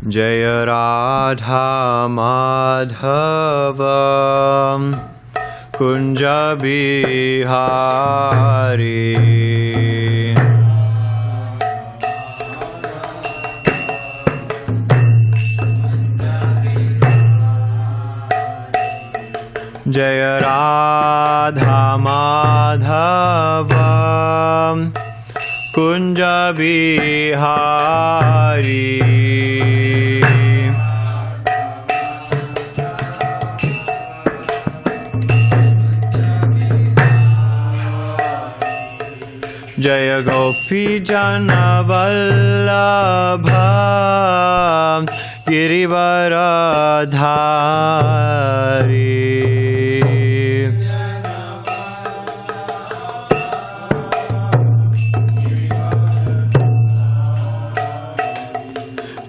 Jaya Radha Madhava Kunja Bihari. Jaya Radha Madhava Kunja Bihari. Jaya Gopi Jana Vallabha Girivaradhari.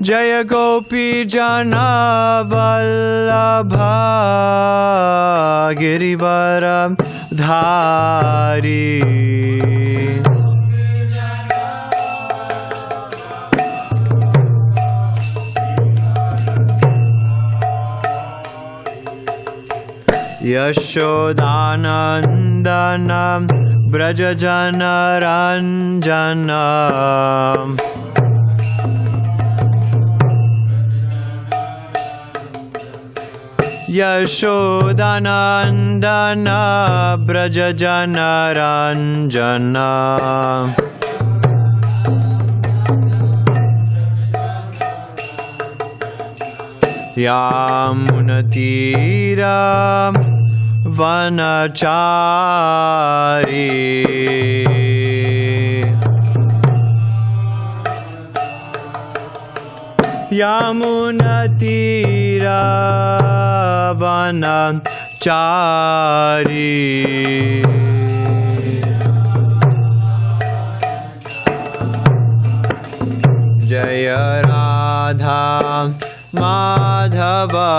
Jaya Gopi Jana Vallabha Girivaradhari. Yashodanandana Brajajana Ranjana. Yashodanandana Brajajana Ranjana. Yamunatira Brahmacari. Yamunatira Brahmacari. Jaya Radha Madhava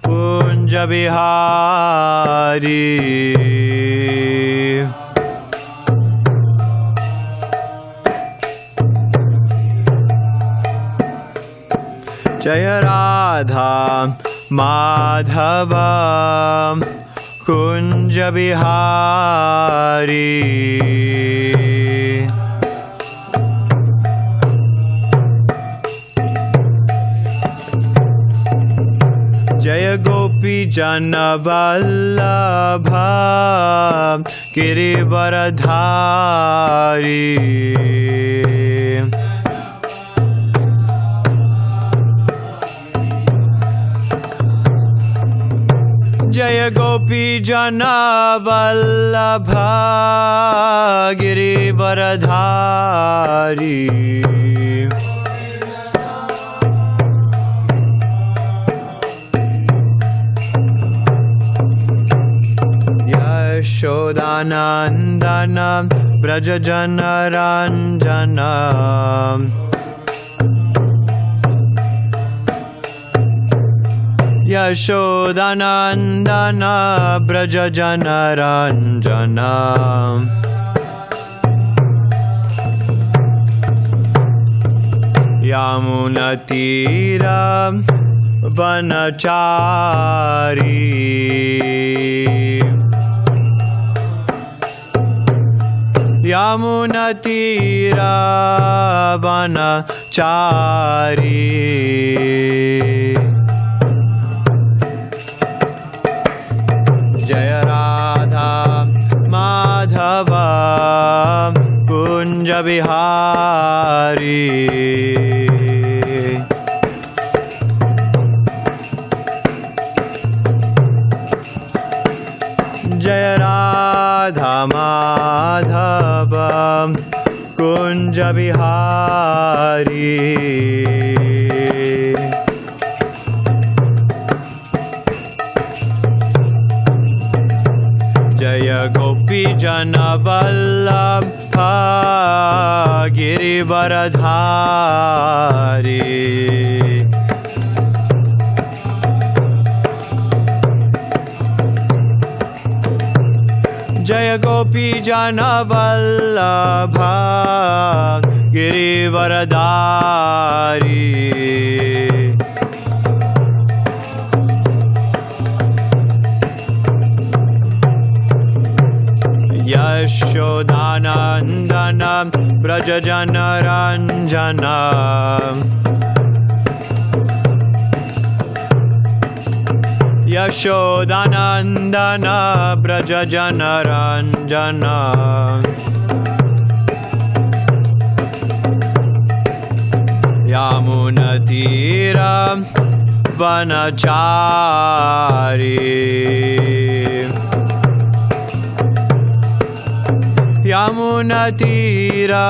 Kunja Bihari. Jaya Radha Madhava Kunja Bihari. Jaya Gopi Jana Vallabha Girivaradhari. Jaya Gopi Jana Vallabha Girivaradhari. Yashodanandana Brajajana Ranjana. Yashodanandana Brajajana Ranjana. Yamunatira Brahmacari. Yamunatira Brahmacari. Jaya Radha Madhava Kunja Bihari. Jaya Radha Madhava Kunja Bihari. Jaya Gopi Jana Vallabha Girivaradhari. Jaya Gopi Jana Vallabha Girivaradari Yashodanandana Brajajanaranjana Yashodanandana Brajajanaranjana Yamunatira Vanachari Yamunatira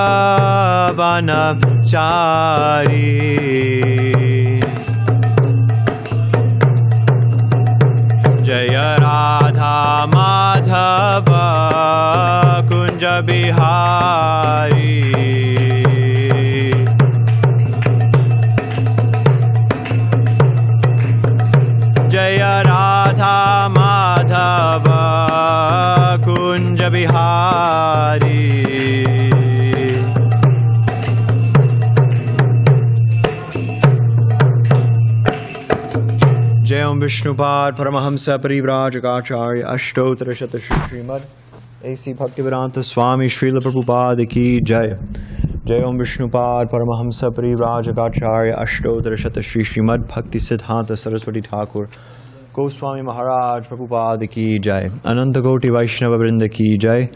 Vanachari Jaya Radha Madhava Kunja Bihari Jaya Radha Madhava Kunja Bihari Jayam Vishnupad Paramahamsa Parivrajagacharya Ashtottara Shatashi Srimad A.C. Bhaktivedanta Swami Srila Prabhupada Ki Jai Jayam Vishnupad Paramahamsa Parivrajagacharya Ashtottara Shatashi Srimad Bhakti Siddhanta Saraswati Thakur Goswami Maharaj Prabhupada Ki Jai Ananta Koti Vaishnava Vrinda Ki Jai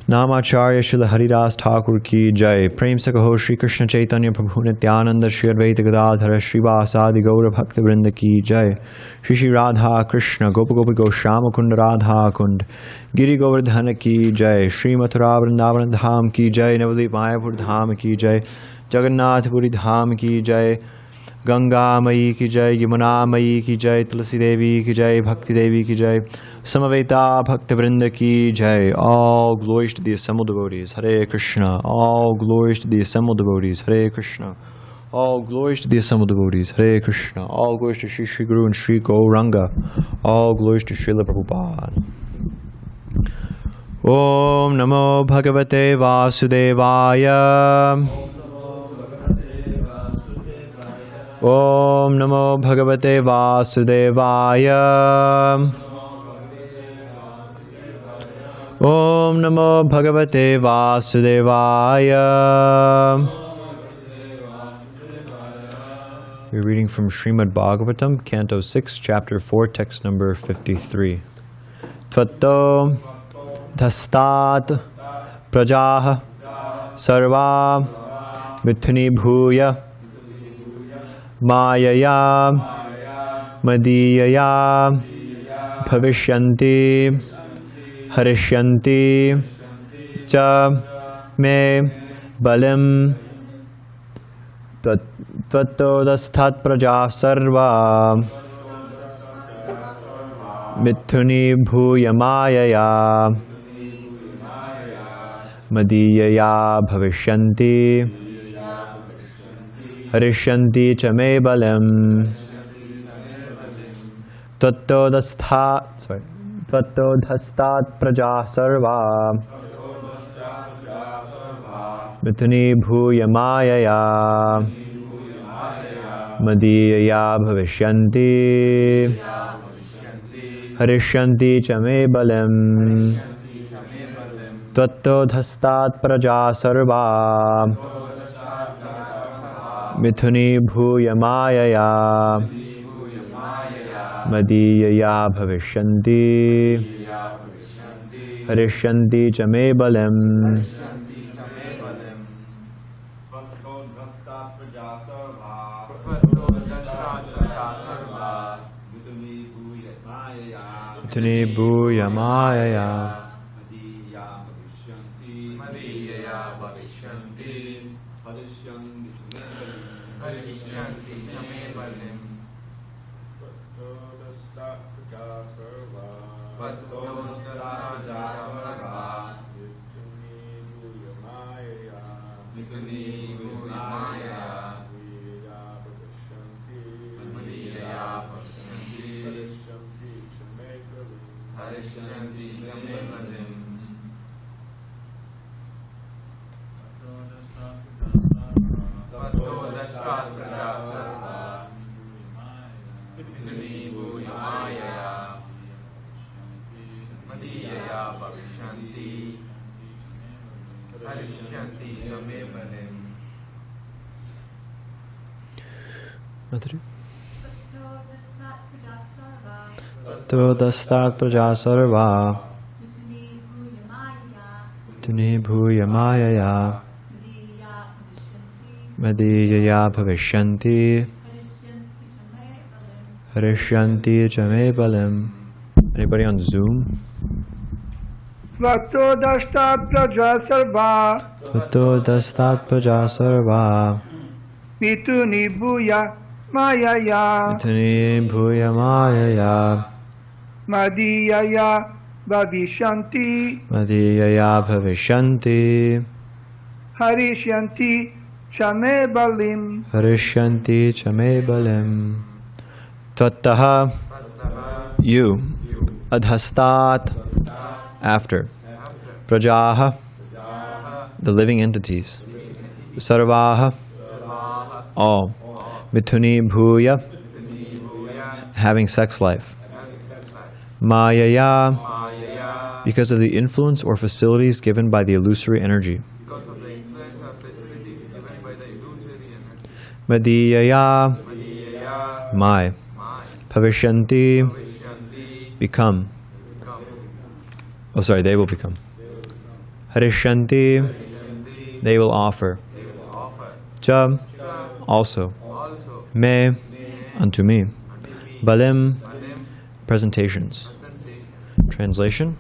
Namacharya Srila Haridas Thakur Ki Jai Prem Sakaho Shri Krishna Chaitanya Prabhu Nityananda Shri Advaita Gadadhara Shri Vasadi Gaura Bhakta Vrinda Ki Jai Shri Shri Radha Krishna Gopa Gopi Goshyama Kunda Radha Kund Giri Govardhana Ki Jai Shri Mathura Vrindavan Dham Ki Jai Navadvip Mayapur Dham Ki Jai Jagannath Puri Dham Ki Jai Ganga Mayi Ki Jai Yamuna Mayi Ki Jai Tulsi Devi Ki Jai Bhakti Devi Ki Jai Samaveta Bhakta Vrinda Ki Jai. All glories to the assembled devotees. Hare Krishna. All glories to the assembled devotees. Hare Krishna. All glories to the assembled devotees. Hare Krishna. All glories to Shri Shri Guru and Shri Gauranga. All glories to Srila Prabhupada. Om Namo Bhagavate Vasudevaya. Om Namo Bhagavate Vasudevaya. Om Namo Bhagavate Vasudevaya. We're reading from Srimad Bhagavatam, Canto 6, Chapter 4, Text number 53. Tvato dhastat prajaha sarva mithuni bhuya mayaya madiyaya bhavishyanti harishyanti cha me balim Tvattodasthat praja sarva mithuni bhuya mayaya madiyaya bhavishyanti harishyanti cha me balim Tvattodhastat praja sarva mithuni bhuya mayaya madiyaya bhavishyanti harishyanti cha me balim Tvattodhastat praja sarva mithuni bhuya mayaya madiyaya bhavishyanti harishyanti cha me balim mithuni bhuya mayaya Dastat praja sarva Tuni bhuya mayaya Madiyaya bhavishyanti Harishyanti chame balim. Anybody on Zoom? Tvato dastat praja sarva Tato dastat praja sarva Pituni bhuya mayaya Tuni bhuya mayaya Madiyaya bhavishanti Madiyaya bhavishyanti Harishyanti chame balim. Harishyanti chame balim. Tattaha, you. Adhastat, after. Prajaha, the living entities. Sarvaha, all. Mithuni bhuya, having sex life. Mayaya, because of the influence or facilities given by the illusory energy. Madiyaya, my. Bhavishyanti, become. Oh, sorry, they will become. Harishyanti, they will offer. Cha, also. Me, unto me. Balim, presentations. Translation: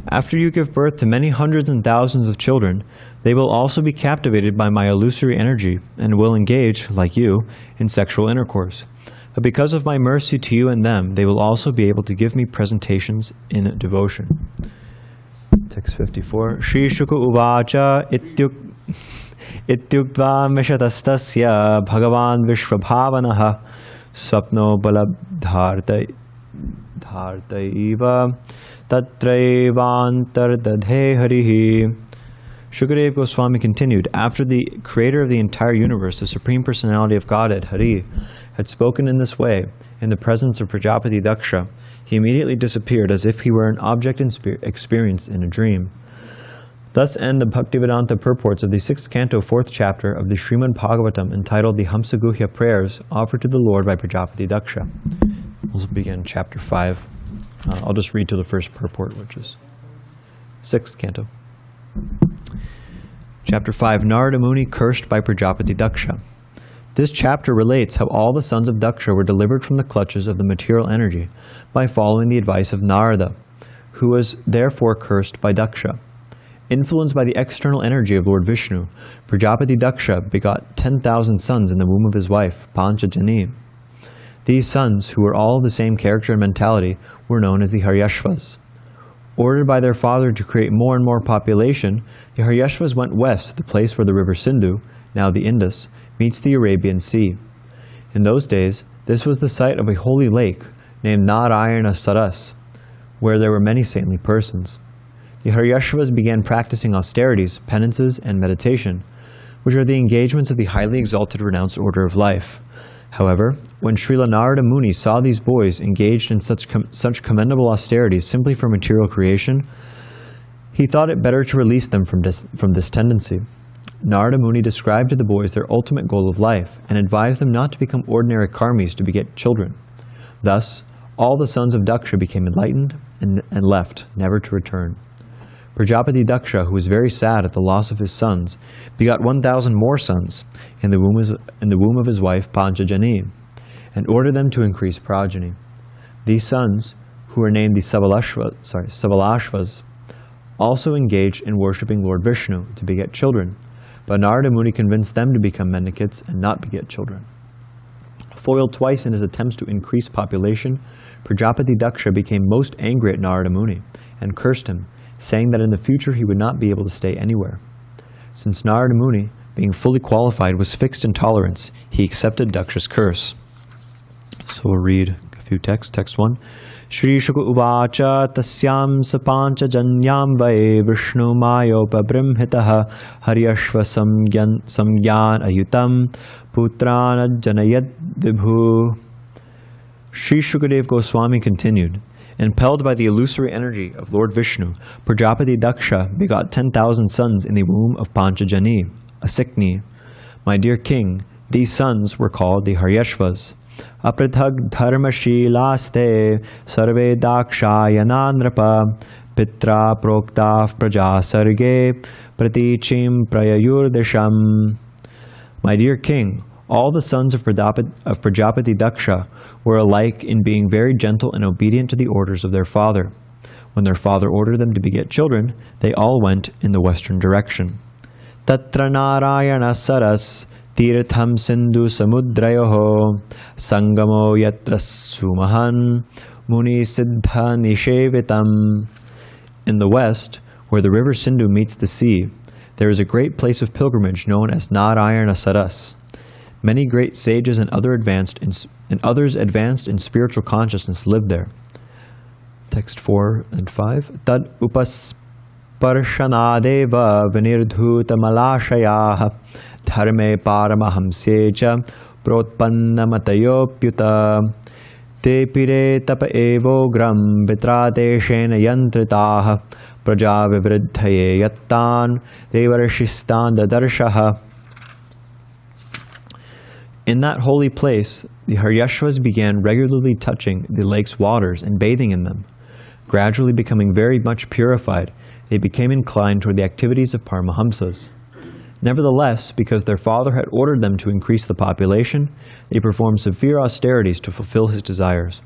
after you give birth to many hundreds and thousands of children, they will also be captivated by my illusory energy and will engage, like you, in sexual intercourse. But because of my mercy to you and them, they will also be able to give me presentations in devotion. Text 54. Shri Shuka Uvacha Ityuktva Mishatastasya Bhagavan Vishvabhavanaha Swapno Balabdhartaiva Tatraivantar Harihi. Shukadeva Goswami continued, after the creator of the entire universe, the Supreme Personality of Godhead, Hari, had spoken in this way, in the presence of Prajāpati Dakṣa, he immediately disappeared as if he were an object experienced in a dream. Thus end the Bhaktivedanta purports of the 6th canto, 4th chapter of the Srimad Bhagavatam, entitled the Hamsaguhya Prayers offered to the Lord by Prajāpati Dakṣa. We'll begin chapter 5. I'll just read to the first purport, which is 6th canto. Chapter 5, Nārada Muni cursed by Prajāpati Dakṣa. This chapter relates how all the sons of Daksha were delivered from the clutches of the material energy by following the advice of Nārada, who was therefore cursed by Daksha. Influenced by the external energy of Lord Vishnu, Prajāpati Dakṣa begot 10,000 sons in the womb of his wife, Panchajani. These sons, who were all of the same character and mentality, were known as the Haryashvas. Ordered by their father to create more and more population, the Haryashvas went west to the place where the river Sindhu, now the Indus, meets the Arabian Sea. In those days, this was the site of a holy lake named Narayana Saras, where there were many saintly persons. The Haryashvas began practicing austerities, penances, and meditation, which are the engagements of the highly exalted renounced order of life. However, when Srila Nārada Muni saw these boys engaged in such commendable austerities simply for material creation, he thought it better to release them from this tendency. Nārada Muni described to the boys their ultimate goal of life and advised them not to become ordinary karmis to beget children. Thus, all the sons of Daksha became enlightened and left, never to return. Prajāpati Dakṣa, who was very sad at the loss of his sons, begot 1,000 more sons in the womb of his wife Panchajani, and ordered them to increase progeny. These sons, who were named the Savalashvas, also engaged in worshipping Lord Vishnu to beget children, but Nārada Muni convinced them to become mendicants and not beget children. Foiled twice in his attempts to increase population, Prajāpati Dakṣa became most angry at Nārada Muni and cursed him, saying that in the future he would not be able to stay anywhere. Since Nārada Muni, being fully qualified, was fixed in tolerance, he accepted Daksha's curse. So we'll read a few texts. Text 1. Shri Shuka Uvacha Tasyam Sapancha Janyam Vai Vishnu Mayopa Brimhitaha Haryashva Samgyan Ayutam Putrana Janayad Vibhu. Sri Shukadev Goswami continued, Impelled by the illusory energy of Lord Vishnu, Prajāpati Dakṣa begot 10,000 sons in the womb of Panchajani, a Sikni. My dear king, these sons were called the Haryashvas. Aprithag dharmashilaste sarve dakshayananrapa pitra proktaf praja sarge pratichim prayayurdesham. My dear king, all the sons of Prajāpati Dakṣa were alike in being very gentle and obedient to the orders of their father. When their father ordered them to beget children, they all went in the western direction. Tatra Narayana Saras Tirtham Sindhu Samudrayoho Sangamo Yatra Sumahan Muni Siddha Nishevitam. In the west, where the river Sindhu meets the sea, there is a great place of pilgrimage known as Narayana Saras. Many great sages and others advanced in spiritual consciousness live there. Text 4 and 5. Tad upasparshanadeva vinirdhuta malashayah dharme paramahamsecha protpannamatayopyuta te pire tapa evogram vitradeshena yantritah praja vivriddhaye yattan devarshistan dadarshaha. In that holy place, the Haryashvas began regularly touching the lake's waters and bathing in them. Gradually becoming very much purified, they became inclined toward the activities of Paramahamsas. Nevertheless, because their father had ordered them to increase the population, they performed severe austerities to fulfill his desires.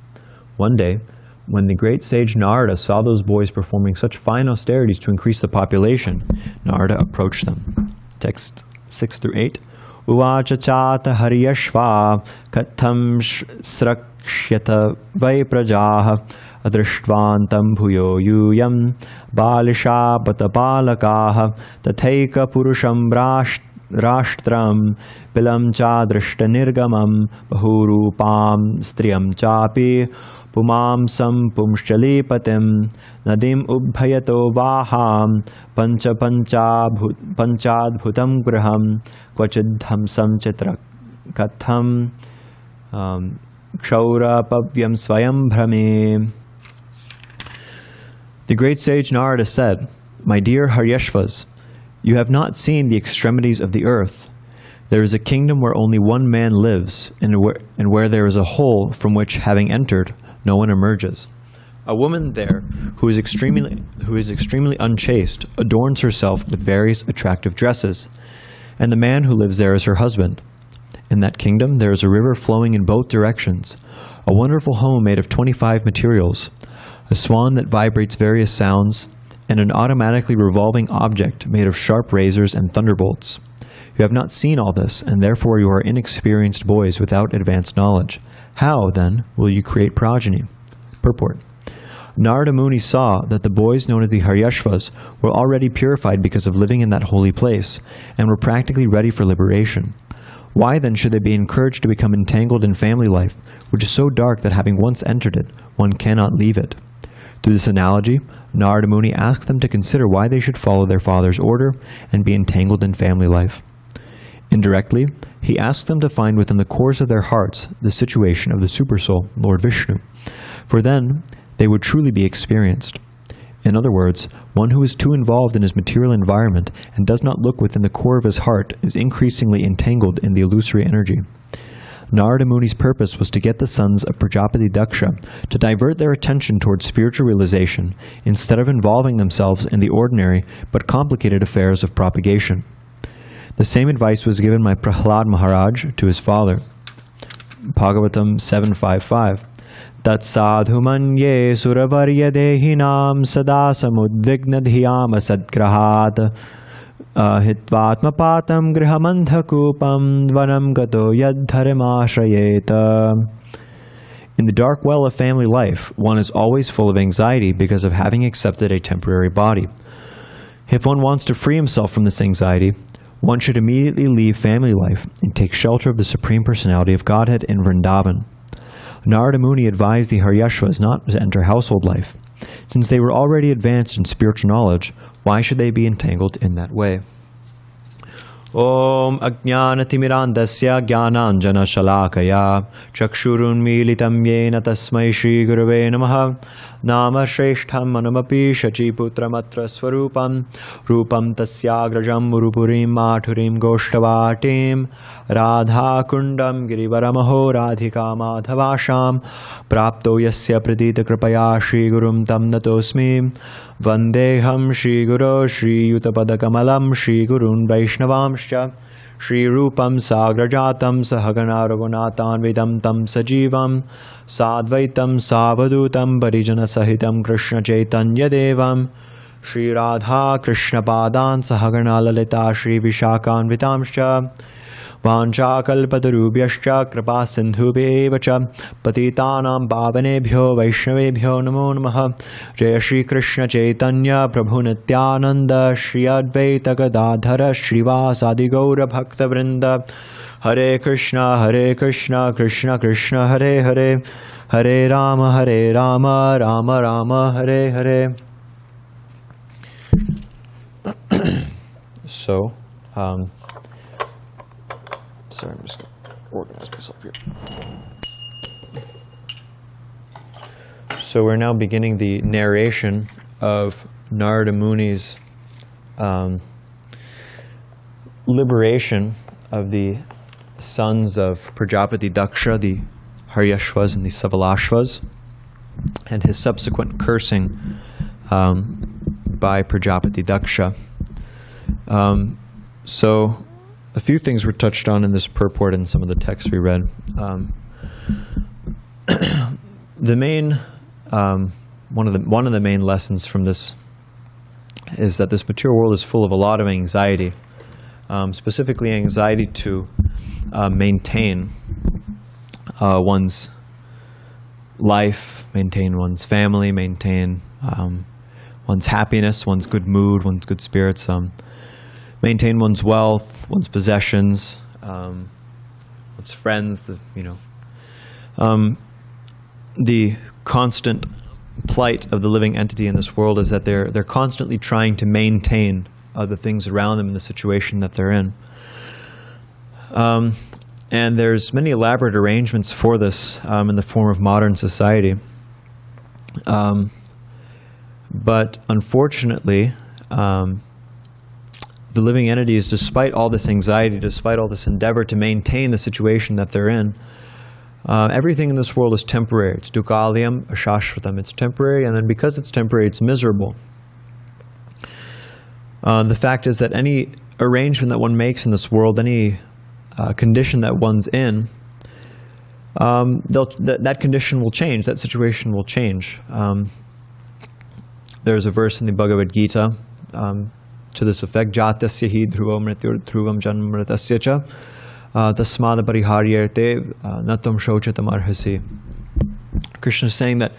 One day, when the great sage Nārada saw those boys performing such fine austerities to increase the population, Nārada approached them. Text 6 through 8. Uvacha chata haryashva katham srakshyata vai prajaha adrishtvantam bhuyo yuyam balisha patapalakaha tathaika purusham rashtram pilam cha drishta nirgamam bahurupam striyam chapi pumamsam pumshchalipatim nadim ubhayato vaham panchadbhutam graham kvachidhamsam chitra katham kshaurapavyam swayam bhrame. The great sage Nārada said, My dear Haryashvas, you have not seen the extremities of the earth. There is a kingdom where only one man lives, and where there is a hole from which, having entered, no one emerges. A woman there who is extremely unchaste adorns herself with various attractive dresses, and the man who lives there is her husband. In that kingdom there is a river flowing in both directions, a wonderful home made of 25 materials, a swan that vibrates various sounds, and an automatically revolving object made of sharp razors and thunderbolts. You have not seen all this, and therefore you are inexperienced boys without advanced knowledge. How, then, will you create progeny? Purport. Nārada Muni saw that the boys known as the Haryashvas were already purified because of living in that holy place, and were practically ready for liberation. Why then should they be encouraged to become entangled in family life, which is so dark that having once entered it, one cannot leave it? Through this analogy, Nārada Muni asks them to consider why they should follow their father's order and be entangled in family life. Indirectly, he asks them to find within the cores of their hearts the situation of the Supersoul, Lord Vishnu, for then they would truly be experienced. In other words, one who is too involved in his material environment and does not look within the core of his heart is increasingly entangled in the illusory energy. Nārada Muni's purpose was to get the sons of Prajāpati Dakṣa to divert their attention towards spiritual realization instead of involving themselves in the ordinary but complicated affairs of propagation. The same advice was given by Prahlad Maharaj to his father. Bhagavatam 7.5.5. Tat sadhu manye suravarya dehinam sada samudvigna dhyama sadgrahat hitvatma patam grihamandhakupam dvanam gato yadharemashrayeta. In the dark well of family life, one is always full of anxiety because of having accepted a temporary body. If one wants to free himself from this anxiety, one should immediately leave family life and take shelter of the Supreme Personality of Godhead in Vrindavan. Nārada Muni advised the Haryashvas not to enter household life. Since they were already advanced in spiritual knowledge, why should they be entangled in that way? Om Ajnanatimidandasya Jnananjana Shalakaya Chakshurunmilitam Yena Tasmai Shri Gurave Namaha Nama Shreshtham Manamapi Shachiputramatra Swarupam Rupam Tasyagrajam Murupurim Mathurim Goshtavatim Radha Kundam Girivaramaho Radhika Madhavasham Prapto Yasya Pradita Kripaya Shri Gurum Tam Natosmi Vandeham Shri Guru Shri Yutapadakamalam Shri Gurun Vaishnavamscha Shri Rupam Sagrajatam Sahagana Raghunatan Vedam Tam Sajivam Sadvaitam Savadutam Parijana Sahitam Krishna Chaitanya Devam Shri Radha Krishna Padan Sahagana Lalita Shri Vishakan Vitamscha Vanchakalpatarubhyascha Kripa Sindhubhevacha Patitanam Pavanebhyo Vaishnavebhyo Namo Namaha Jaya Shri Krishna Chaitanya Prabhu Nityananda Shri Advaita Gadadhara Shrivasadi Gaura Bhakta Vrinda Hare Krishna Krishna Krishna Hare Hare Hare Rama Rama Rama Hare Hare. So, sorry, I'm just going to organize myself here. So we're now beginning the narration of Nārada Muni's liberation of the sons of Prajāpati Dakṣa, the Haryashvas and the Savalashvas, and his subsequent cursing by Prajāpati Dakṣa. So a few things were touched on in this purport and some of the texts we read. The main, one of the main lessons from this is that this material world is full of a lot of anxiety, specifically anxiety to maintain one's life, maintain one's family, maintain one's happiness, one's good mood, one's good spirits. Maintain one's wealth, one's possessions, one's friends. The constant plight of the living entity in this world is that they're constantly trying to maintain the things around them in the situation that they're in. And there's many elaborate arrangements for this in the form of modern society. But unfortunately, the living entities, despite all this anxiety, despite all this endeavor to maintain the situation that they're in, everything in this world is temporary. It's dukkhalayam, ashashvatam. It's temporary, and then because it's temporary, it's miserable. The fact is that any arrangement that one makes in this world, any condition that one's in, that condition will change, that situation will change. There's a verse in the Bhagavad Gita to this effect, Jatasya hi dhruvam mrityur dhruvam janmritasya cha tasmada pariharyarte natam shauchatam arhasi. Krishna is saying that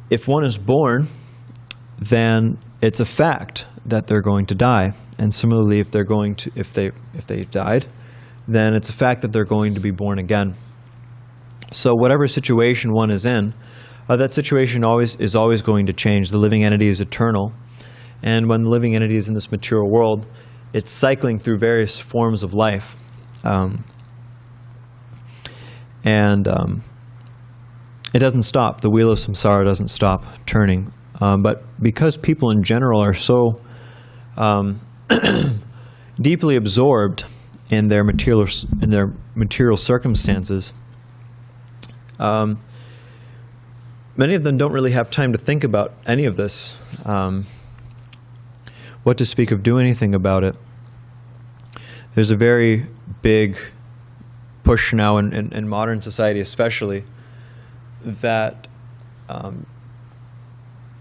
if one is born, then it's a fact that they're going to die. And similarly, if they've died, then it's a fact that they're going to be born again. So whatever situation one is in, that situation is always going to change. The living entity is eternal. And when the living entity is in this material world, it's cycling through various forms of life. It doesn't stop. The wheel of samsara doesn't stop turning. But because people in general are so deeply absorbed in their material circumstances, many of them don't really have time to think about any of this, what to speak of do anything about it. There's a very big push now in modern society especially that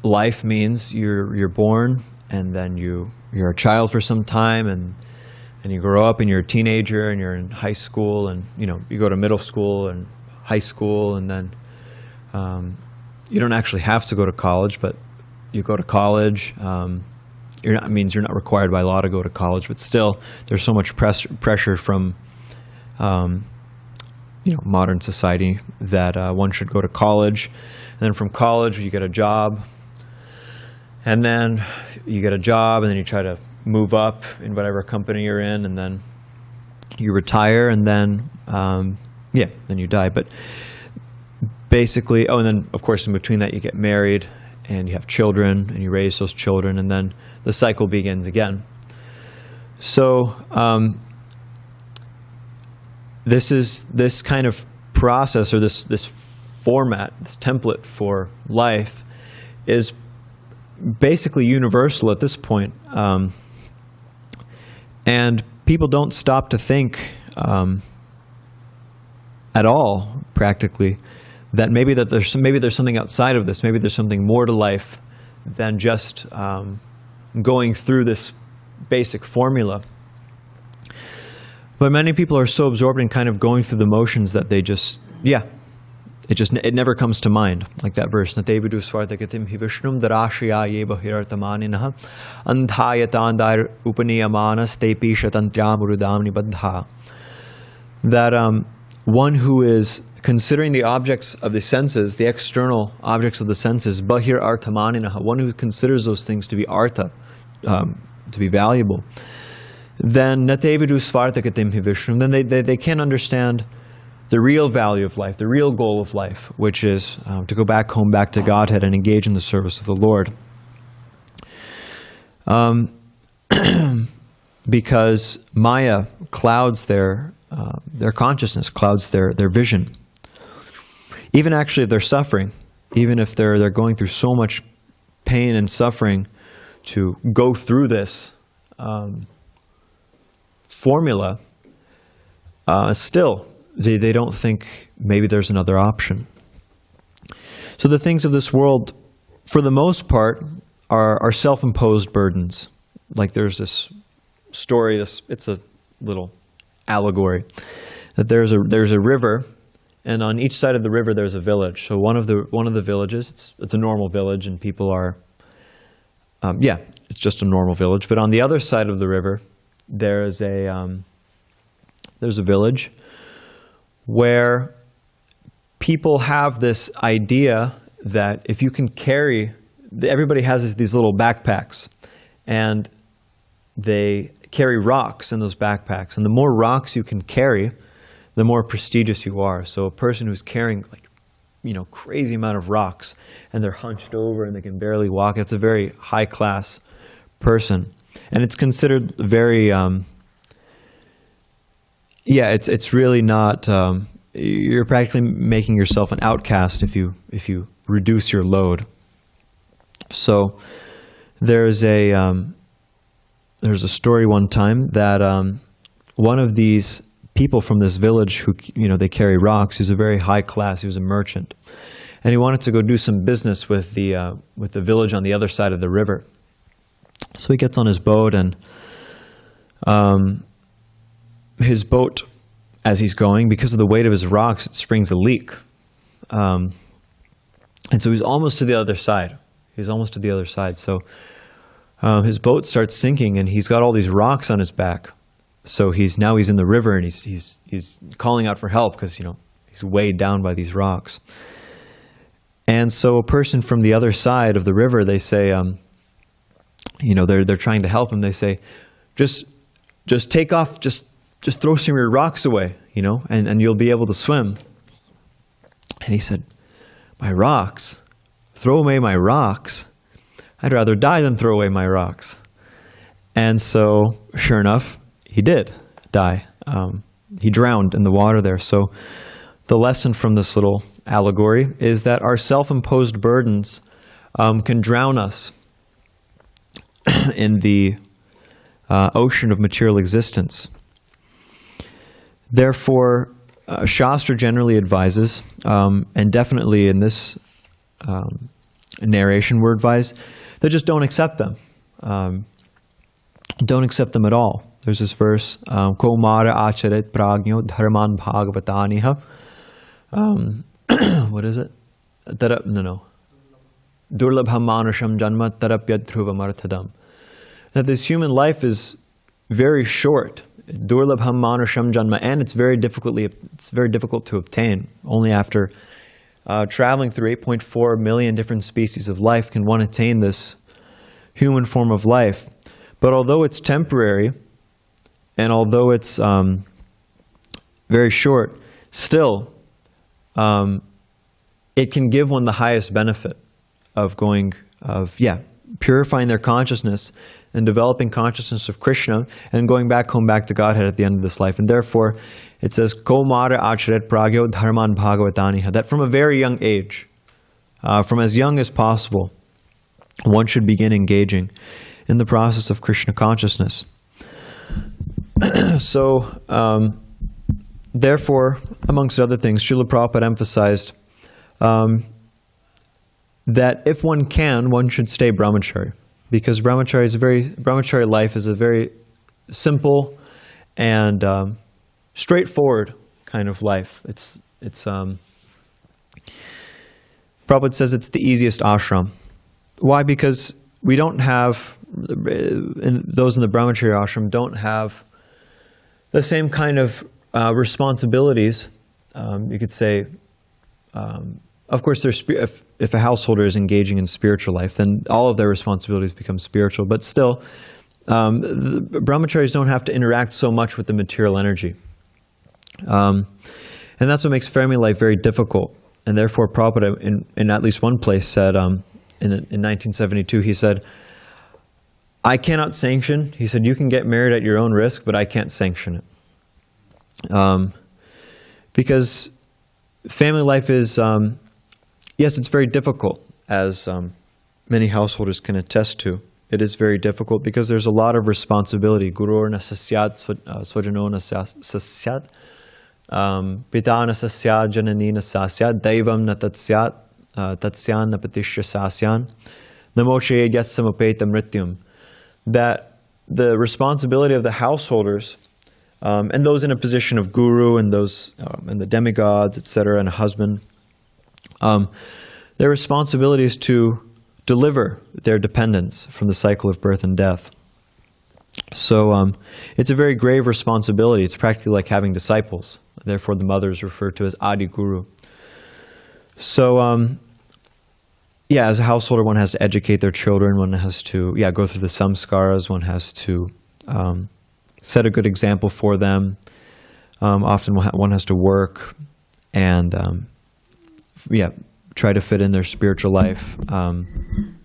life means you're born and then you're a child for some time and you grow up and you're a teenager and you're in high school and you go to middle school and high school and then you don't actually have to go to college, but you go to college. Means you're not required by law to go to college, but still, there's so much pressure from, modern society that one should go to college. And then from college, you get a job. And then you get a job, and then you try to, move up in whatever company you're in, and then you retire, and then, then you die. But basically, and then of course in between that you get married, and you have children, and you raise those children, and then the cycle begins again. So this kind of process, or this format, this template for life, is basically universal at this point. And people don't stop to think at all, practically, that maybe there's something outside of this. Maybe there's something more to life than just going through this basic formula. But many people are so absorbed in kind of going through the motions that they just, it never comes to mind. Like that verse, Natevidu Swartakatim hi Vishnum Darashya ye bahirartamaninaha Anthayatandar upaniyamanas tepi shatantyamurudamni baddha. That one who is considering the objects of the senses, the external objects of the senses, bahir artamaninaha, one who considers those things to be artha, to be valuable, then natevidu svartakatim hi Vishnum, then they can't understand the real value of life, the real goal of life, which is to go back home, back to Godhead, and engage in the service of the Lord. Because Maya clouds their consciousness, clouds their vision. Even actually if they're suffering, even if they're going through so much pain and suffering to go through this formula, still, they don't think maybe there's another option. So the things of this world, for the most part, are self-imposed burdens. Like there's this story, it's a little allegory, that there's a river, and on each side of the river there's a village. So one of the villages, it's a normal village, and people are, it's just a normal village. But on the other side of the river, there's a village where people have this idea that if you can carry, everybody has these little backpacks, and they carry rocks in those backpacks. And the more rocks you can carry, the more prestigious you are. So a person who's carrying crazy amount of rocks, and they're hunched over and they can barely walk, it's a very high class person. And it's considered very, it's really not, you're practically making yourself an outcast if you reduce your load. So there's a story one time that one of these people from this village who, they carry rocks, he was a very high class, he was a merchant. And he wanted to go do some business with the village on the other side of the river. So he gets on his boat, and his boat, as he's going, because of the weight of his rocks, it springs a leak. And so he's almost to the other side. So his boat starts sinking, and he's got all these rocks on his back. So he's in the river, and he's calling out for help because he's weighed down by these rocks. And so a person from the other side of the river, they say, they're trying to help him. They say, just take off, just throw some of your rocks away, and you'll be able to swim. And he said, my rocks? Throw away my rocks? I'd rather die than throw away my rocks. And so, sure enough, he did die. He drowned in the water there. So the lesson from this little allegory is that our self-imposed burdens can drown us in the ocean of material existence. Therefore, Shastra generally advises, and definitely in this narration we're advised, that just don't accept them. Don't accept them at all. There's this verse, Kaumara acharet pragno dharman bhagavataniha. What is it? Durlabham manusham janma tarapyad dhruvam arthadam. That this human life is very short. Durlabham manusham janma, and it's very difficult to obtain. Only after traveling through 8.4 million different species of life can one attain this human form of life. But although it's temporary, and although it's very short, still it can give one the highest benefit of purifying their consciousness and developing consciousness of Krishna and going back to Godhead at the end of this life. And therefore, it says, Kaumara acharet pragyo dharman bhagavataniha, that from a very young age, from as young as possible, one should begin engaging in the process of Krishna consciousness. So, therefore, amongst other things, Srila Prabhupada emphasized that if one can, one should stay brahmachari, because brahmachari life is a very simple and straightforward kind of life. It's Prabhupada says it's the easiest ashram. Why? Because we don't have, those in the brahmachari ashram don't have the same kind of responsibilities. You could say, of course, if a householder is engaging in spiritual life, then all of their responsibilities become spiritual. But still, the brahmacharis don't have to interact so much with the material energy. And that's what makes family life very difficult. And therefore, Prabhupada, in at least one place, said, in 1972, he said, I cannot sanction. He said, you can get married at your own risk, but I can't sanction it. Because family life is, yes, it's very difficult, as many householders can attest to. It is very difficult because there's a lot of responsibility. Gurur na sasyat, swajano na sasyat, pita na sasyat, janani na sasyat, daivam na tatsyat, tatsyan na patishya sasyan, namoshe yat samapeta mrityum. That the responsibility of the householders, and those in a position of guru, and those and the demigods, etc., and a husband, their responsibility is to deliver their dependents from the cycle of birth and death. So it's a very grave responsibility. It's practically like having disciples. Therefore, the mother is referred to as Adi Guru. So, as a householder, one has to educate their children. One has to, go through the samskaras. One has to set a good example for them. Often one has to work and, try to fit in their spiritual life. And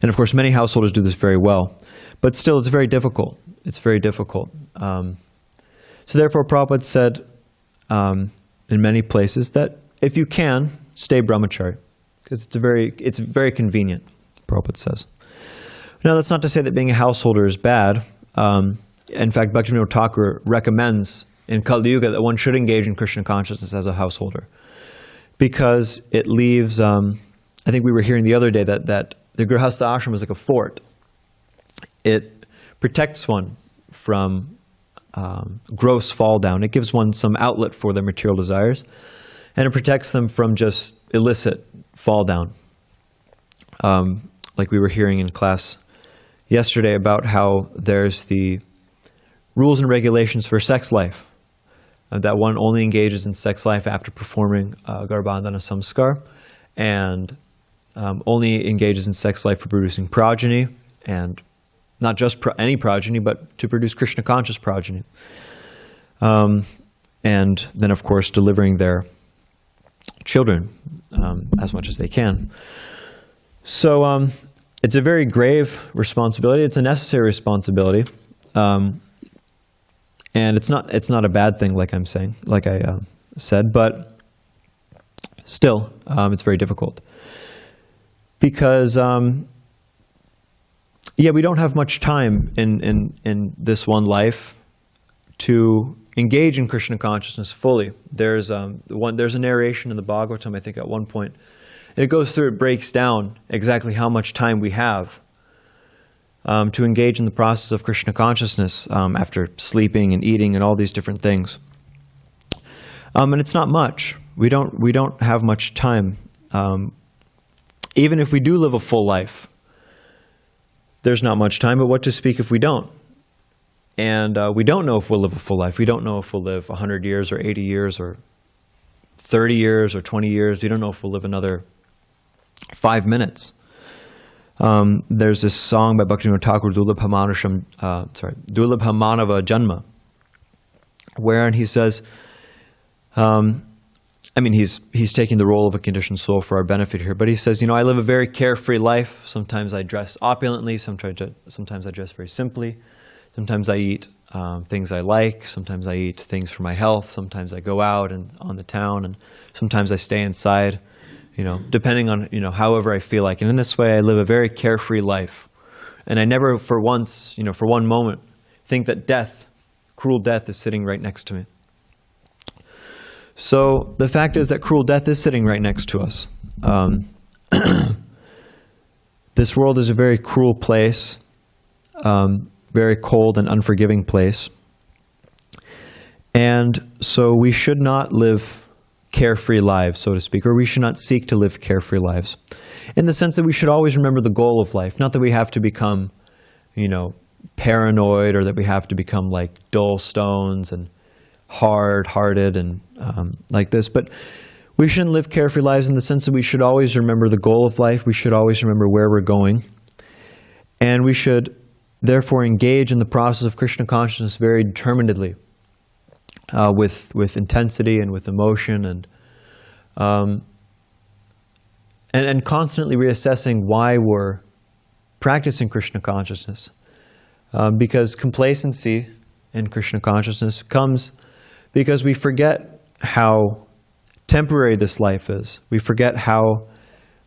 of course, many householders do this very well. But still, it's very difficult. It's very difficult. So therefore, Prabhupada said in many places that if you can, stay brahmachari. Because it's very convenient, Prabhupada says. Now, that's not to say that being a householder is bad. In fact, Bhaktivinoda Thakur recommends in Kali Yuga that one should engage in Krishna consciousness as a householder. Because it leaves, I think we were hearing the other day that the Grihastha ashram is like a fort. It protects one from gross fall down. It gives one some outlet for their material desires. And it protects them from just illicit fall down. Like we were hearing in class yesterday about how there's the rules and regulations for sex life. That one only engages in sex life after performing Garbhandhana Samskar, and only engages in sex life for producing progeny, and not just any progeny, but to produce Krishna-conscious progeny. And then, of course, delivering their children as much as they can. So it's a very grave responsibility. It's a necessary responsibility. And it's not a bad thing, like I said, but still, it's very difficult. Because, we don't have much time in this one life to engage in Krishna consciousness fully. There's a narration in the Bhagavatam, I think, at one point. And it breaks down exactly how much time we have to engage in the process of Krishna consciousness after sleeping and eating and all these different things. And it's not much. We don't have much time. Even if we do live a full life, there's not much time, but what to speak if we don't? And we don't know if we'll live a full life. We don't know if we'll live 100 years or 80 years or 30 years or 20 years. We don't know if we'll live another 5 minutes. There's this song by Bhaktivinoda Thakur, Dulabhamanava Janma, wherein he says, he's taking the role of a conditioned soul for our benefit here, but he says, I live a very carefree life. Sometimes I dress opulently, sometimes I dress very simply, sometimes I eat things I like, sometimes I eat things for my health, sometimes I go out and on the town, and sometimes I stay inside, depending on, however I feel like. And in this way, I live a very carefree life. And I never for once, for one moment, think that cruel death is sitting right next to me. So the fact is that cruel death is sitting right next to us. This world is a very cruel place, very cold and unforgiving place. And so we should not live carefree lives, so to speak, or we should not seek to live carefree lives, in the sense that we should always remember the goal of life. Not that we have to become, paranoid, or that we have to become like dull stones and hard-hearted and like this, but we shouldn't live carefree lives in the sense that we should always remember the goal of life. We should always remember where we're going, and we should therefore engage in the process of Krishna consciousness very determinedly, with intensity and with emotion, and constantly reassessing why we're practicing Krishna consciousness, because complacency in Krishna consciousness comes because we forget how temporary this life is. We forget how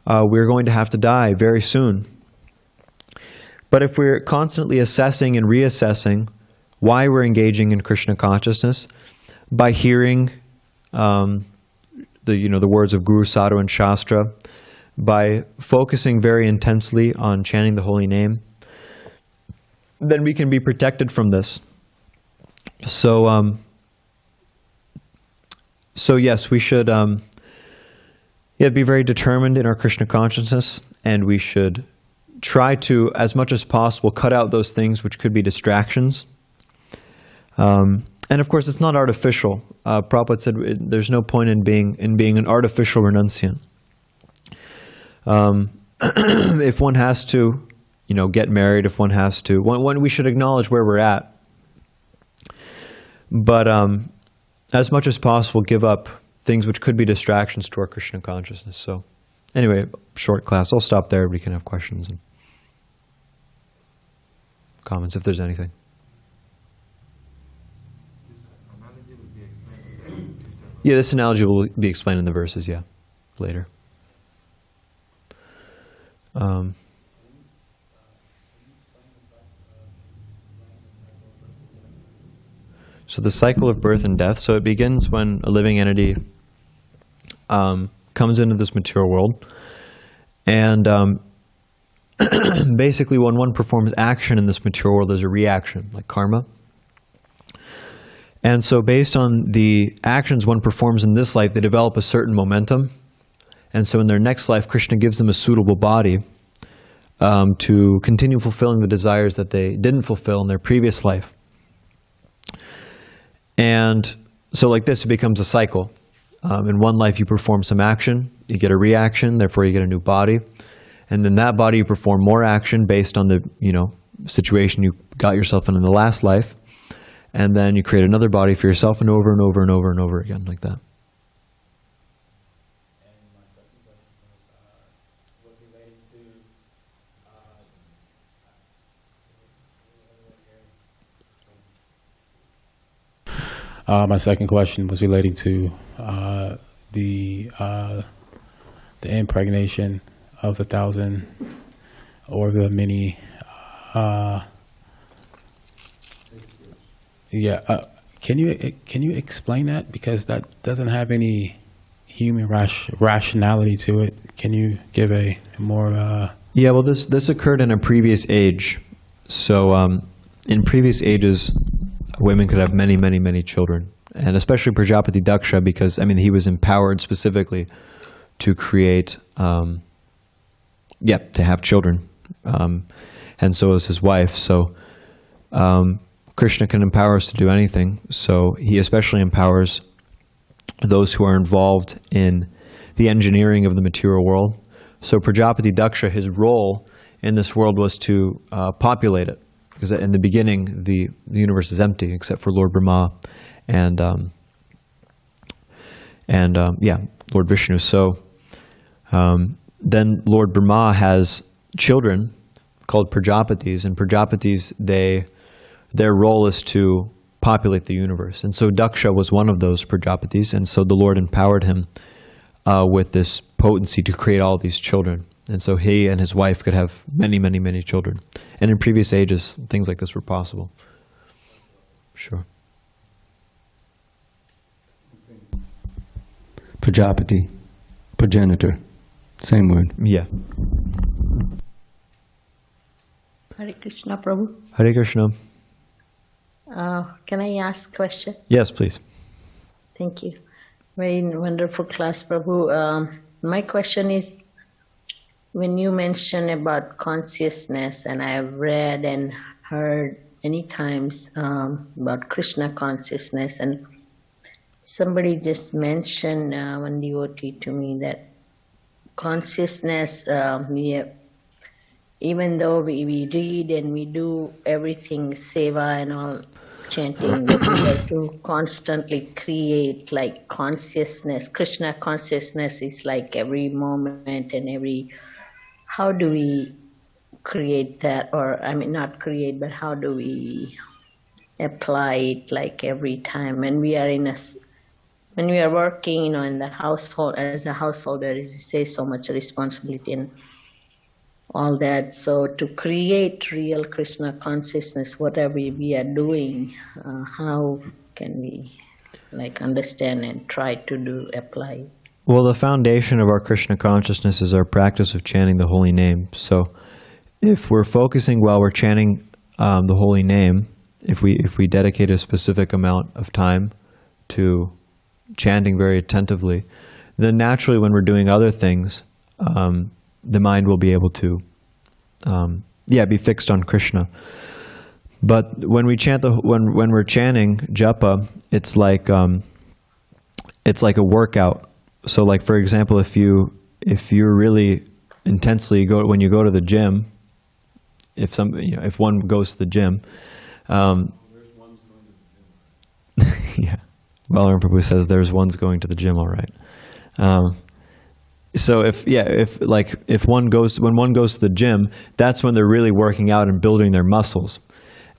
we're going to have to die very soon. But if we're constantly assessing and reassessing why we're engaging in Krishna consciousness, by hearing the words of Guru, Sadhu, and Shastra, by focusing very intensely on chanting the holy name, then we can be protected from this. So yes, we should be very determined in our Krishna consciousness, and we should try to, as much as possible, cut out those things which could be distractions. And of course, it's not artificial. Prabhupada said there's no point in being an artificial renunciant. If one has to, get married, if one has to, one we should acknowledge where we're at. But as much as possible, give up things which could be distractions to our Krishna consciousness. So anyway, short class. I'll stop there. We can have questions and comments if there's anything. Yeah, this analogy will be explained in the verses, later. So the cycle of birth and death, so it begins when a living entity comes into this material world. And basically when one performs action in this material world, there's a reaction, like karma. And so based on the actions one performs in this life, they develop a certain momentum. And so in their next life, Krishna gives them a suitable body to continue fulfilling the desires that they didn't fulfill in their previous life. And so like this, it becomes a cycle. In one life, you perform some action, you get a reaction, therefore you get a new body. And in that body, you perform more action based on the situation you got yourself in the last life. And then you create another body for yourself, and over and over and over and over again, like that. And my second question was related to. My second question was relating to the impregnation of the 1,000 or the many. Can you explain that, because that doesn't have any human rationality to it? Can you give a more? Yeah, well, this occurred in a previous age. So in previous ages, women could have many, many, many children, and especially Prajāpati Dakṣa, because he was empowered specifically to create, to have children, and so was his wife. So. Krishna can empower us to do anything, so he especially empowers those who are involved in the engineering of the material world. So Prajāpati Dakṣa, his role in this world was to populate it, because in the beginning the universe is empty except for Lord Brahma and Lord Vishnu. So then Lord Brahma has children called Prajapatis, and Prajapatis, their role is to populate the universe. And so Daksha was one of those Prajapatis, and so the Lord empowered him with this potency to create all these children. And so he and his wife could have many, many, many children. And in previous ages, things like this were possible. Sure. Prajapati, progenitor, same word. Yeah. Hare Krishna, Prabhu. Hare Krishna. Can I ask a question? Yes, please. Thank you. Very wonderful class, Prabhu. My question is, when you mention about consciousness, and I have read and heard many times about Krishna consciousness, and somebody just mentioned, one devotee to me, that consciousness, even though we read and we do everything, seva and all, chanting, but we have to constantly create like consciousness. Krishna consciousness is like every moment and every, how do we create that? Or, I mean, not create, but how do we apply it like every time when we are when we are working, in the household, as a householder, as you say, so much responsibility and all that. So to create real Krishna consciousness, whatever we are doing, how can we understand and try to apply? Well, the foundation of our Krishna consciousness is our practice of chanting the holy name. So if we're focusing while we're chanting the holy name, if we dedicate a specific amount of time to chanting very attentively, then naturally when we're doing other things, the mind will be able to be fixed on Krishna. But when we chant when we're chanting japa, it's like a workout. So like, for example, if you really intensely when you go to the gym, if one goes to the gym, yeah, Balaram Prabhu says there's one's going to the gym, all right. So when one goes to the gym, that's when they're really working out and building their muscles.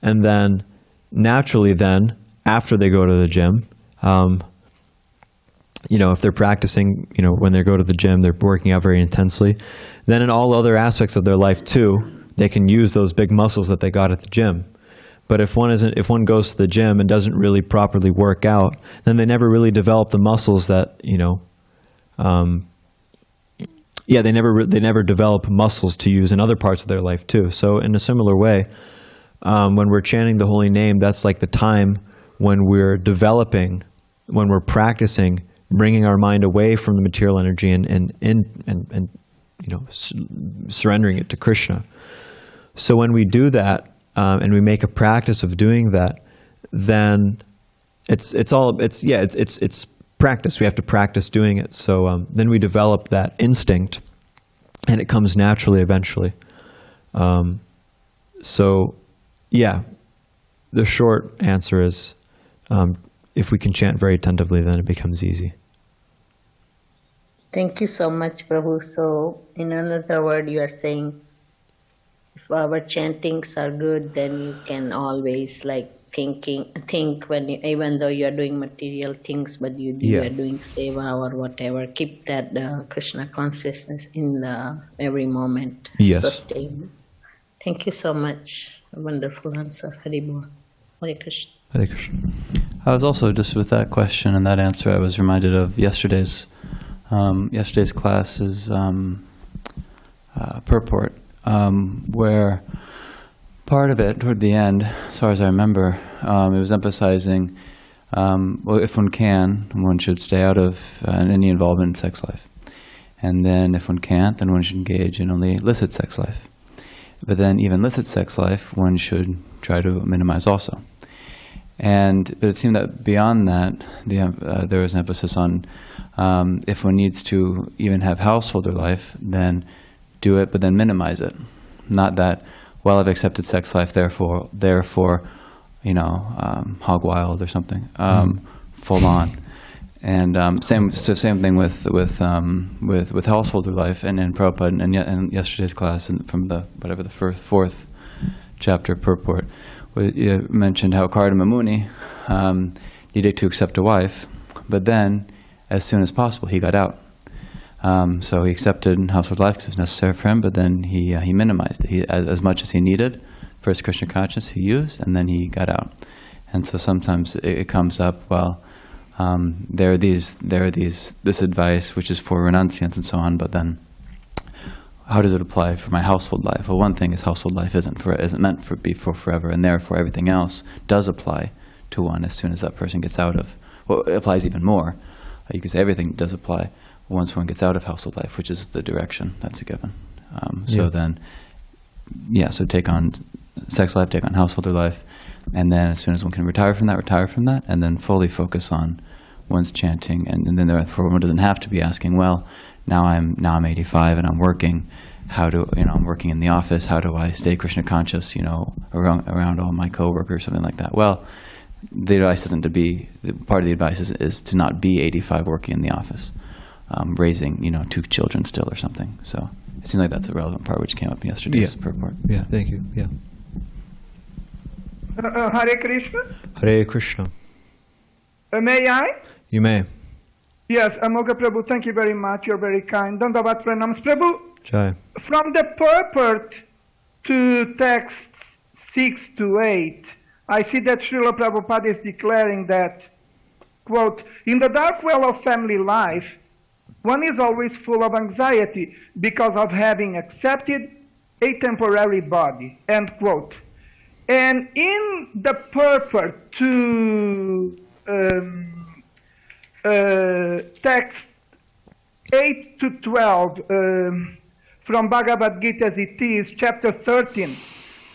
And then naturally after they go to the gym, if they're practicing, when they go to the gym, they're working out very intensely. Then in all other aspects of their life too, they can use those big muscles that they got at the gym. But if one goes to the gym and doesn't really properly work out, then they never really develop the muscles that, they never develop muscles to use in other parts of their life too. So in a similar way, when we're chanting the holy name, that's like the time when we're developing, when we're practicing, bringing our mind away from the material energy and surrendering it to Krishna. So when we do that, and we make a practice of doing that, then it's practice. We have to practice doing it. So then we develop that instinct, and it comes naturally eventually. The short answer is, if we can chant very attentively, then it becomes easy. Thank you so much, Prabhu. So in another word, you are saying, if our chantings are good, then you can always think even though you are doing material things, but you are doing seva or whatever, keep that Krishna consciousness in every moment. Yes. Sustain. Thank you so much. A wonderful answer. Haribol. Hare Krishna. Hare Krishna. I was also, just with that question and that answer, I was reminded of yesterday's class's purport, where part of it, toward the end, as far as I remember, it was emphasizing, if one can, one should stay out of any involvement in sex life. And then if one can't, then one should engage in only illicit sex life. But then even illicit sex life, one should try to minimize also. But it seemed that beyond that, there was an emphasis on if one needs to even have householder life, then do it, but then minimize it. not that, well, I've accepted sex life, therefore, hog wild or something, full on. And same thing with householder life, and Prabhupada and yesterday's class, and from the fourth chapter purport, you mentioned how Nārada Muni needed to accept a wife, but then as soon as possible he got out. So he accepted household life because it was necessary for him, but then he minimized it. As much as he needed for his Krishna consciousness, he used, and then he got out. And so sometimes it comes up, well, this advice which is for renunciants and so on, but then how does it apply for my household life? Well, one thing is household life isn't meant for be for forever, and therefore everything else does apply to one as soon as that person gets out of. Well, it applies even more. You could say everything does apply once one gets out of household life, which is the direction that's a given. So take on sex life, take on householder life, and then as soon as one can retire from that, and then fully focus on one's chanting, and then therefore one doesn't have to be asking, well, now I'm 85 and I'm working. I'm working in the office. How do I stay Krishna conscious? Around all my coworkers, something like that. Well, the advice isn't to be. Part of the advice is to not be 85 working in the office, raising 2 children still or something. So it seems like that's a relevant part which came up in yesterday's purport. Yeah, thank you. Yeah. Hare Krishna. Hare Krishna. May I? You may. Yes, Amogha Prabhu, thank you very much. You're very kind. Dandavat pranams. Prabhu, Jai. from the purport to text 6 to 8, I see that Srila Prabhupada is declaring that, quote, in the dark well of family life, one is always full of anxiety because of having accepted a temporary body, end quote. And in the purport to text 8 to 12 from Bhagavad Gita as it is, chapter 13,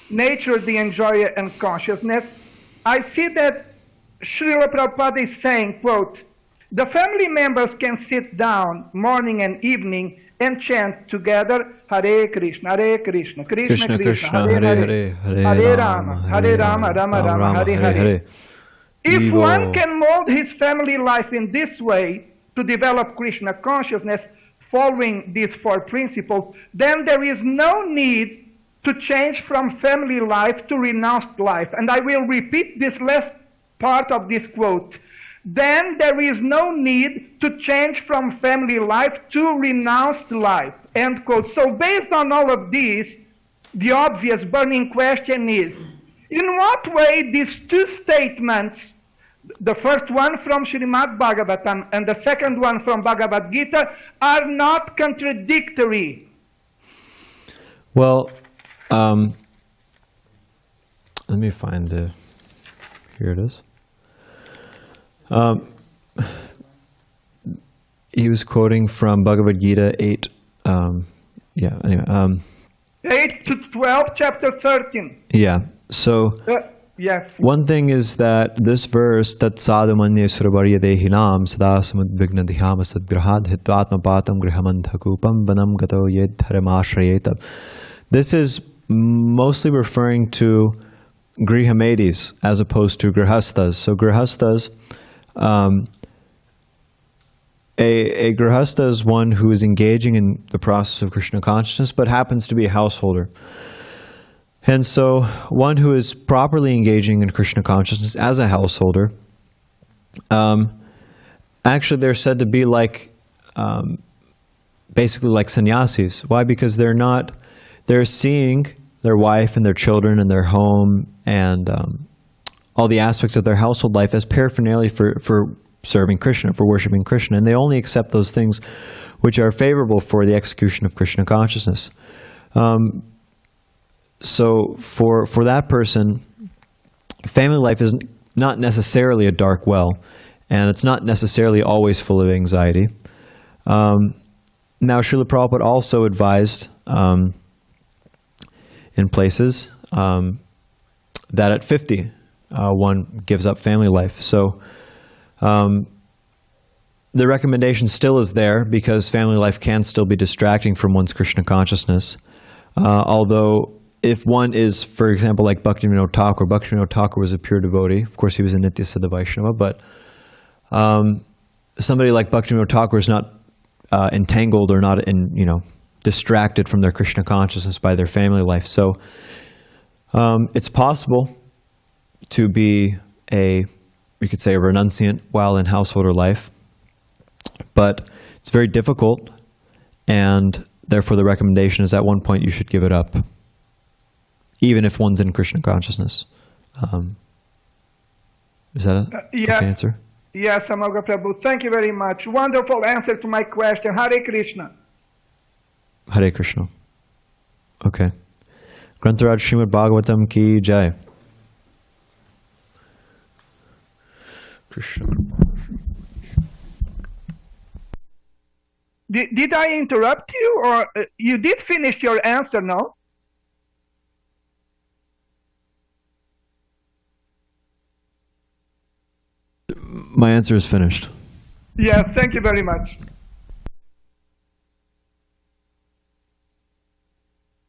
Nature, the Enjoyer, and Consciousness, I see that Srila Prabhupada is saying, quote, the family members can sit down morning and evening and chant together Hare Krishna, Hare Krishna, Krishna Krishna, Hare Hare, Hare Rama, Hare Rama, Rama Rama, Hare Hare. If one can mold his family life in this way to develop Krishna consciousness following these 4 principles, then there is no need to change from family life to renounced life. And I will repeat this last part of this quote. Then there is no need to change from family life to renounced life, end quote. So based on all of this, the obvious burning question is, in what way these 2 statements, the first one from Srimad Bhagavatam and the second one from Bhagavad Gita, are not contradictory? Well, let me find here it is. He was quoting from Bhagavad Gita 8. 8 to 12, chapter 13. Yeah. So yes. One thing is that this verse, Tat sadhamanye suravarya dehinam sadasamad vignadhyam sadgrahad hitvatmapatam grihamandhakupam vanam gato yed dharamashrayetam. This is mostly referring to grihamedis as opposed to grihastas. So grihastas, a grihasta is one who is engaging in the process of Krishna consciousness but happens to be a householder. And so one who is properly engaging in Krishna consciousness as a householder, actually they're said to be like, basically like sannyasis. Why? Because they're seeing their wife and their children and their home and all the aspects of their household life as paraphernalia for serving Krishna, for worshiping Krishna. And they only accept those things which are favorable for the execution of Krishna consciousness. So for that person, family life is not necessarily a dark well, and it's not necessarily always full of anxiety. Now, Srila Prabhupada also advised in places that at 50, one gives up family life. So the recommendation still is there because family life can still be distracting from one's Krishna consciousness. Although, if one is, for example, like Bhaktivinoda Thakur was a pure devotee. Of course, he was a Nitya Siddha Vaishnava, but somebody like Bhaktivinoda Thakur is not entangled or not distracted from their Krishna consciousness by their family life. So it's possible to be we could say a renunciant while in householder life, but it's very difficult, and therefore the recommendation is at one point you should give it up, even if one's in Krishna consciousness. Is that a yes. okay answer? Yes, Amogha Prabhu. Thank you very much. Wonderful answer to my question. Hare Krishna. Hare Krishna. Okay. Grantharaj Srimad Bhagavatam ki jai. Krishna. Did I interrupt you, or you did finish your answer, no? My answer is finished. Yes, thank you very much.